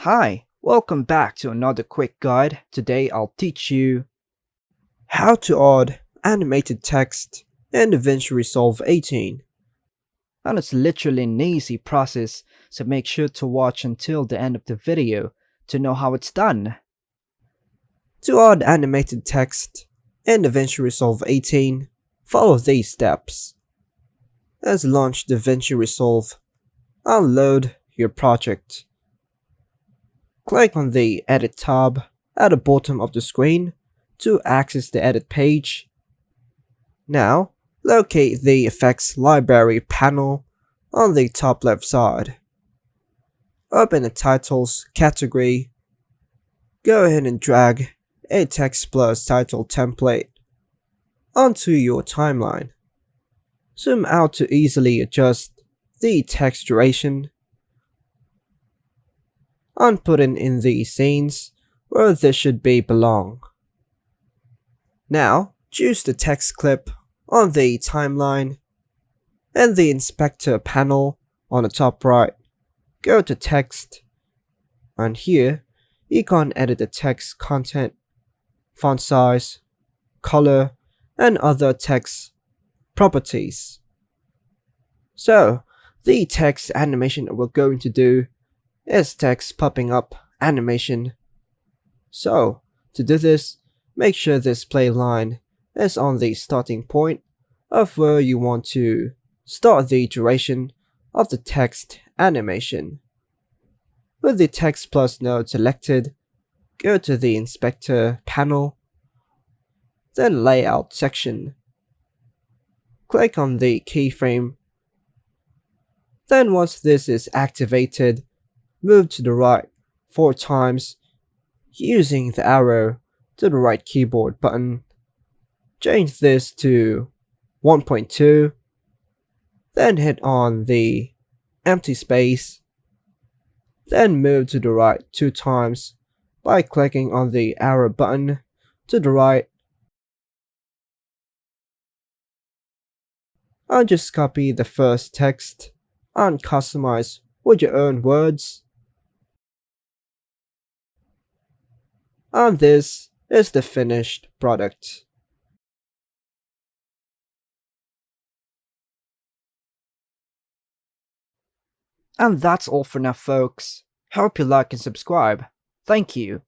Hi, welcome back to another quick guide. Today I'll teach you how to add animated text in DaVinci Resolve 18. And it's literally an easy process, so make sure to watch until the end of the video to know how it's done. To add animated text in DaVinci Resolve 18, follow these steps. Let's launch DaVinci Resolve. Unload your project. Click on the Edit tab at the bottom of the screen to access the Edit page. Now, locate the Effects Library panel on the top left side. Open the Titles category. Go ahead and drag a Text plus Title template onto your timeline. Zoom out to easily adjust the text duration and put it in the scenes where this should belong. Now, choose the text clip on the timeline and the inspector panel on the top right. Go to text, and here you can edit the text content, font size, color, and other text properties. So, the text animation we're going to do is text popping up animation. So, to do this, make sure this play line is on the starting point of where you want to start the duration of the text animation. With the text plus node selected, go to the inspector panel, then layout section. Click on the keyframe. Then once this is activated, move to the right 4 times using the arrow to the right keyboard button. Change this to 1.2, then hit on the empty space, then move to the right 2 times by clicking on the arrow button to the right, and just copy the first text and customize with your own words. And this is the finished product. And that's all for now, folks. Hope you like and subscribe. Thank you.